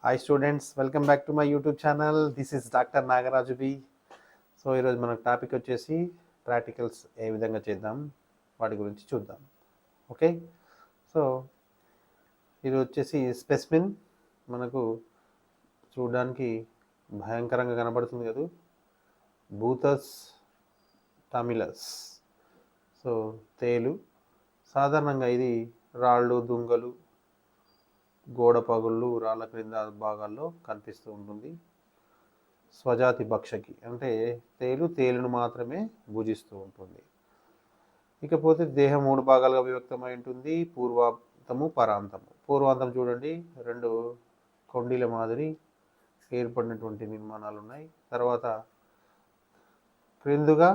Hi students, welcome back to my YouTube channel. This is Dr. Nagaraju B. So ఈరోజు మన topic వచ్చేసి practicals ఏ విధంగా చేద్దాం వాటి గురించి చూద్దాం. ఓకే, సో ఇది వచ్చేసి స్పెసిమిన్. మనకు చూడడానికి భయంకరంగా కనబడుతుంది కదా, బూతస్ టామిలస్. సో తేలు. సాధారణంగా ఇది రాళ్ళు, దుంగలు, గోడ పగుళ్ళు, రాళ్ళ క్రింద భాగాల్లో కనిపిస్తూ ఉంటుంది. స్వజాతి భక్షకి అంటే తేలును మాత్రమే భుజిస్తూ ఉంటుంది. ఇకపోతే దేహం 3 భాగాలుగా విభక్తమై ఉంటుంది. పూర్వాంతము, పరాంతము. పూర్వాంతం చూడండి, 2 కొండీల మాదిరి ఏర్పడినటువంటి నిర్మాణాలు ఉన్నాయి. తర్వాత క్రిందుగా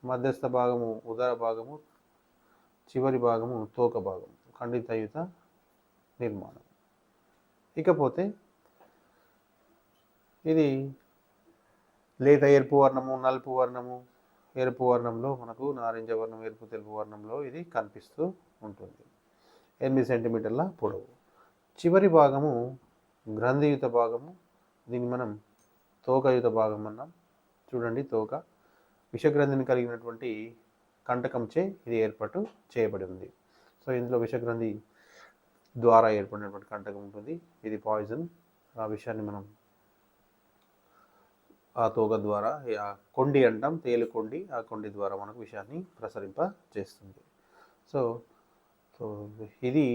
మధ్యస్థ భాగము ఉదర భాగము, చివరి భాగము తోక భాగం, ఖండితయుత నిర్మాణం. ఇకపోతే ఇది లేత ఎరుపు వర్ణము, నలుపు వర్ణము, ఎరుపు వర్ణంలో మనకు నారింజ వర్ణం, ఎరుపు తెలుపు వర్ణంలో ఇది కనిపిస్తూ ఉంటుంది. 8 సెంటీమీటర్ల పొడవు. చివరి భాగము గ్రంథియుత భాగము, దీన్ని మనం తోకయుత భాగం అన్నాం. చూడండి, తోక విషగ్రంథిని కలిగినటువంటి కంటకంచే ఇది ఏర్పాటు చేయబడి ఉంది. సో ఇందులో విషగ్రంథి ద్వారా ఏర్పడినటువంటి కంటకం ఉంటుంది. ఇది పాయిజన్. ఆ విషయాన్ని మనం ఆ తోక ద్వారా, ఆ కొండి అంటాం, తేలు కొండి, ఆ కొండి ద్వారా మనకు విషయాన్ని ప్రసరింప చేస్తుంది. సో సో ఇది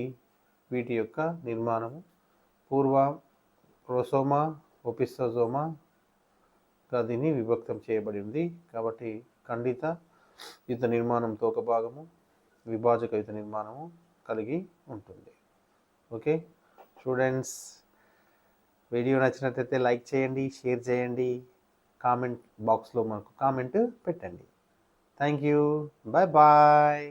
వీటి యొక్క నిర్మాణము. పూర్వ ప్రోసోమా, ఒపిస్టోజోమాగా దీన్ని విభక్తం చేయబడి ఉంది. కాబట్టి ఖండిత యుత నిర్మాణం తోక భాగము, విభాజక యుత నిర్మాణము కలిగి ఉంటుంది. ఓకే స్టూడెంట్స్, వీడియో నచ్చినట్లయితే లైక్ చేయండి, షేర్ చేయండి, కామెంట్ బాక్స్లో మనకు కామెంట్ పెట్టండి. Thank you, bye bye.